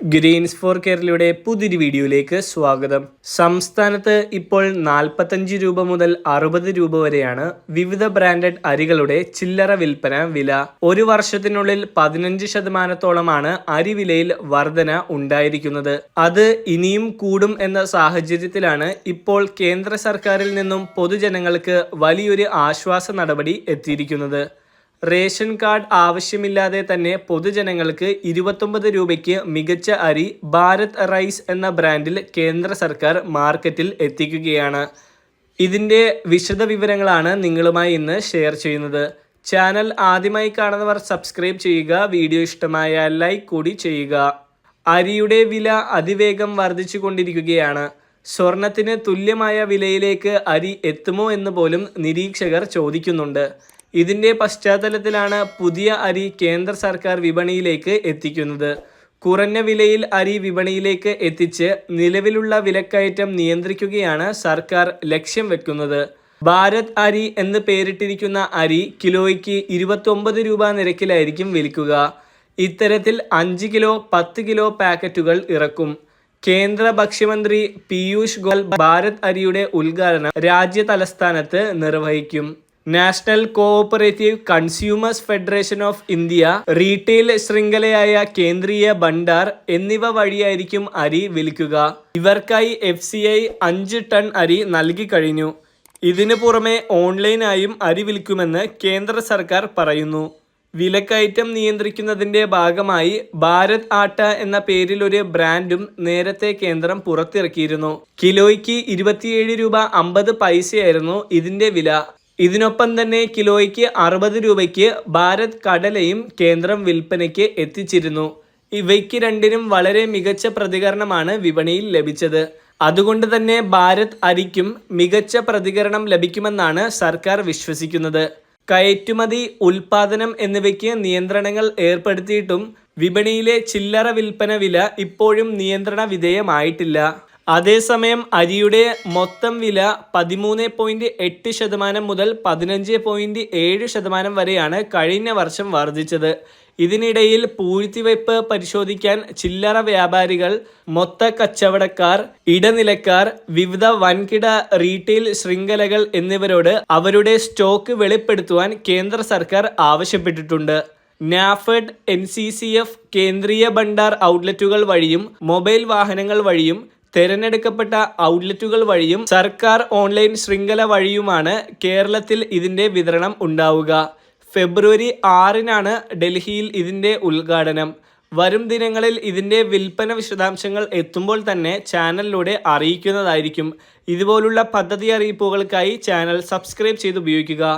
Green's four കേരളയുടെ പുതിയൊരു വീഡിയോയിലേക്ക് സ്വാഗതം. സംസ്ഥാനത്ത് ഇപ്പോൾ 45 രൂപ മുതൽ 60 രൂപ വരെയാണ് വിവിധ ബ്രാൻഡഡ് അരികളുടെ ചില്ലറ വിൽപ്പന വില. ഒരു വർഷത്തിനുള്ളിൽ 15% അരി വിലയിൽ വർധന ഉണ്ടായിരിക്കുന്നത്. അത് ഇനിയും കൂടും എന്ന സാഹചര്യത്തിലാണ് ഇപ്പോൾ കേന്ദ്ര സർക്കാരിൽ നിന്നും പൊതുജനങ്ങൾക്ക് വലിയൊരു ആശ്വാസ നടപടി എത്തിയിരിക്കുന്നത്. റേഷൻ കാർഡ് ആവശ്യമില്ലാതെ തന്നെ പൊതുജനങ്ങൾക്ക് 29 രൂപയ്ക്ക് മികച്ച അരി ഭാരത് റൈസ് എന്ന ബ്രാൻഡിൽ കേന്ദ്ര സർക്കാർ മാർക്കറ്റിൽ എത്തിക്കുകയാണ്. ഇതിൻ്റെ വിശദ വിവരങ്ങളാണ് നിങ്ങളുമായി ഇന്ന് ഷെയർ ചെയ്യുന്നത്. ചാനൽ ആദ്യമായി കാണുന്നവർ സബ്സ്ക്രൈബ് ചെയ്യുക, വീഡിയോ ഇഷ്ടമായാൽ ലൈക്ക് കൂടി ചെയ്യുക. അരിയുടെ വില അതിവേഗം വർദ്ധിച്ചു കൊണ്ടിരിക്കുകയാണ്. സ്വർണത്തിന് തുല്യമായ വിലയിലേക്ക് അരി എത്തുമോ എന്ന് പോലും നിരീക്ഷകർ ചോദിക്കുന്നുണ്ട്. ഇതിൻ്റെ പശ്ചാത്തലത്തിലാണ് പുതിയ അരി കേന്ദ്ര സർക്കാർ വിപണിയിലേക്ക് എത്തിക്കുന്നത്. കുറഞ്ഞ വിലയിൽ അരി വിപണിയിലേക്ക് എത്തിച്ച് നിലവിലുള്ള വിലക്കയറ്റം നിയന്ത്രിക്കുകയാണ് സർക്കാർ ലക്ഷ്യം വെക്കുന്നത്. ഭാരത് അരി എന്ന് പേരിട്ടിരിക്കുന്ന അരി കിലോയ്ക്ക് 29 രൂപ നിരക്കിലായിരിക്കും വിൽക്കുക. ഇത്തരത്തിൽ 5 കിലോ 10 കിലോ പാക്കറ്റുകൾ ഇറക്കും. കേന്ദ്ര ഭക്ഷ്യമന്ത്രി പീയൂഷ് ഗോയൽ ഭാരത് അരിയുടെ ഉദ്ഘാടനം രാജ്യ തലസ്ഥാനത്ത് നിർവഹിക്കും. National cooperative consumers federation of India, retail ശൃംഖലയായ കേന്ദ്രീയ ഭണ്ഡാർ എന്നിവ വഴിയായിരിക്കും അരി വിൽക്കുക. ഇവർക്കായി FCI 5 ടൺ അരി നൽകി കഴിഞ്ഞു. ഇതിനു പുറമെ ഓൺലൈനായും അരി വിൽക്കുമെന്ന് കേന്ദ്ര സർക്കാർ പറയുന്നു. വിലക്കയറ്റം നിയന്ത്രിക്കുന്നതിൻ്റെ ഭാഗമായി ഭാരത് ആട്ട എന്ന പേരിൽ ഒരു ബ്രാൻഡും നേരത്തെ കേന്ദ്രം പുറത്തിറക്കിയിരുന്നു. കിലോയ്ക്ക് 27 രൂപ 50 പൈസയായിരുന്നു ഇതിൻ്റെ വില. ഇതിനൊപ്പം തന്നെ കിലോയ്ക്ക് 60 രൂപയ്ക്ക് ഭാരത് കടലയും കേന്ദ്രം വിൽപ്പനയ്ക്ക് എത്തിച്ചിരുന്നു. ഇവയ്ക്ക് രണ്ടിനും വളരെ മികച്ച പ്രതികരണമാണ് വിപണിയിൽ ലഭിച്ചത്. അതുകൊണ്ട് തന്നെ ഭാരത് അരിക്കും മികച്ച പ്രതികരണം ലഭിക്കുമെന്നാണ് സർക്കാർ വിശ്വസിക്കുന്നത്. കയറ്റുമതി, ഉൽപാദനം എന്നിവയ്ക്ക് നിയന്ത്രണങ്ങൾ ഏർപ്പെടുത്തിയിട്ടും വിപണിയിലെ ചില്ലറ വിൽപ്പന വില ഇപ്പോഴും നിയന്ത്രണ വിധേയമായിട്ടില്ല. അതേസമയം അരിയുടെ മൊത്തം വില 13.8% മുതൽ 15.7% വരെയാണ് കഴിഞ്ഞ വർഷം വർദ്ധിച്ചത്. ഇതിനിടയിൽ പൂഴ്ത്തിവയ്പ് പരിശോധിക്കാൻ ചില്ലറ വ്യാപാരികൾ, മൊത്ത കച്ചവടക്കാർ, ഇടനിലക്കാർ, വിവിധ വൻകിട റീറ്റെയിൽ ശൃംഖലകൾ എന്നിവരോട് അവരുടെ സ്റ്റോക്ക് വെളിപ്പെടുത്തുവാൻ കേന്ദ്ര സർക്കാർ ആവശ്യപ്പെട്ടിട്ടുണ്ട്. നാഫെഡ്, NCCF, കേന്ദ്രീയ ഭണ്ഡാർ ഔട്ട്ലെറ്റുകൾ വഴിയും മൊബൈൽ വാഹനങ്ങൾ വഴിയും തെരഞ്ഞെടുക്കപ്പെട്ട ഔട്ട്ലെറ്റുകൾ വഴിയും സർക്കാർ ഓൺലൈൻ ശൃംഖല വഴിയുമാണ് കേരളത്തിൽ ഇതിൻ്റെ വിതരണം ഉണ്ടാവുക. ഫെബ്രുവരി 6 ഡൽഹിയിൽ ഇതിൻ്റെ ഉദ്ഘാടനം. വരും ദിനങ്ങളിൽ ഇതിൻ്റെ വിൽപ്പന വിശദാംശങ്ങൾ എത്തുമ്പോൾ തന്നെ ചാനലിലൂടെ അറിയിക്കുന്നതായിരിക്കും. ഇതുപോലുള്ള പദ്ധതി അറിയിപ്പുകൾക്കായി ചാനൽ സബ്സ്ക്രൈബ് ചെയ്ത് ഉപയോഗിക്കുക.